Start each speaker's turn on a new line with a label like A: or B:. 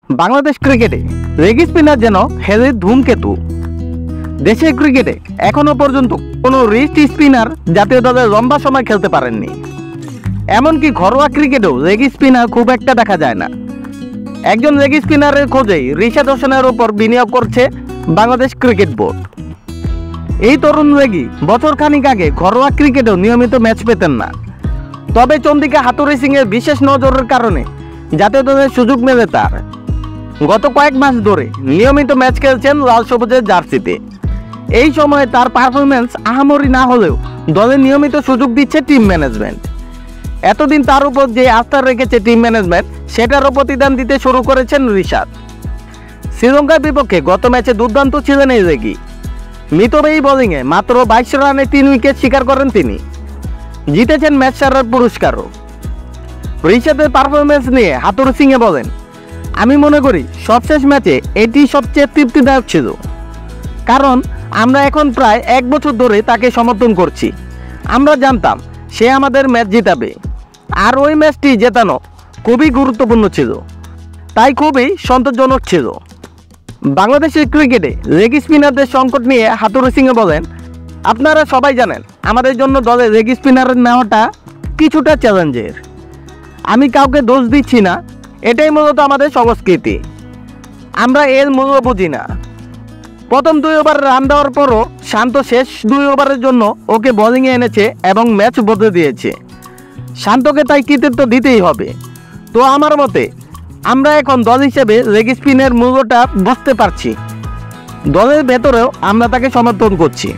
A: বাংলাদেশ ক্রিকেটে leg spinner যেন হেদের ধূমকেতু। দেশের ক্রিকেটে এখনো পর্যন্ত কোনো রিস্ট স্পিনার জাতীয় দলে লম্বা সময় খেলতে পারেননি। এমনকি ঘরোয়া ক্রিকেটেও লেগ স্পিনার খুব একটা দেখা যায় না। একজন লেগ স্পিনারের খোঁজেই রিশাদ হোসেনের ওপর বিনিয়োগ করছে বাংলাদেশ ক্রিকেট বোর্ড। এই তরুণ লেগি বছর খানিক আগে ঘরোয়া ক্রিকেটেও নিয়মিত ম্যাচ পেতেন না, তবে চন্ডিকা হাতুড়ি সিংয়ের বিশেষ নজরের কারণে জাতীয় দলের সুযোগ মেলে তার। গত কয়েক মাস ধরে নিয়মিত ম্যাচ খেলছেন লাল সবুজের জার্সিতে। এই সময়ে তার পারফরমেন্স আহামরি না হলেও দলে নিয়মিত সুযোগ দিচ্ছে টিম ম্যানেজমেন্ট। এতদিন তার উপর যে আস্থা রেখেছে টিম ম্যানেজমেন্ট, সেটারও প্রতিদান দিতে শুরু করেছেন রিশাদ। শ্রীলঙ্কার বিপক্ষে গত ম্যাচে দুর্দান্ত ছিলেন এই লেগি। মিতব্যয়ী বোলিংয়ে মাত্র 22 রানে 3 উইকেট শিকার করেন তিনি। জিতেছেন ম্যাচ সেরার পুরস্কারও। রিশাদের পারফরমেন্স নিয়ে হাতুড়ি সিংয়ে বলেন, আমি মনে করি সবশেষ ম্যাচে এটি সবচেয়ে তৃপ্তিদায়ক ছিল, কারণ আমরা এখন প্রায় 1 বছর ধরে তাকে সমর্থন করছি। আমরা জানতাম সে আমাদের ম্যাচ জিতাবে, আর ওই ম্যাচটি জেতানো খুবই গুরুত্বপূর্ণ ছিল, তাই খুবই সন্তোষজনক ছিল। বাংলাদেশের ক্রিকেটে লেগ স্পিনারদের সংকট নিয়ে হাতুড়ি সিংয়ে বলেন, আপনারা সবাই জানেন আমাদের জন্য দলে লেগ স্পিনার নেওয়াটা কিছুটা চ্যালেঞ্জের। আমি কাউকে দোষ দিচ্ছি না, এটাই মূলত আমাদের সংস্কৃতি। আমরা এর মূল্য বুঝি না। প্রথম 2 ওভার রান দেওয়ার পরও শান্ত শেষ 2 ওভারের জন্য ওকে বোলিংয়ে এনেছে এবং ম্যাচ বদলে দিয়েছে। শান্তকে তাই কৃতিত্ব দিতেই হবে। তো আমার মতে আমরা এখন দল হিসেবে লেগ স্পিনের মূল্যটা বুঝতে পারছি। দলের ভেতরেও আমরা তাকে সমর্থন করছি।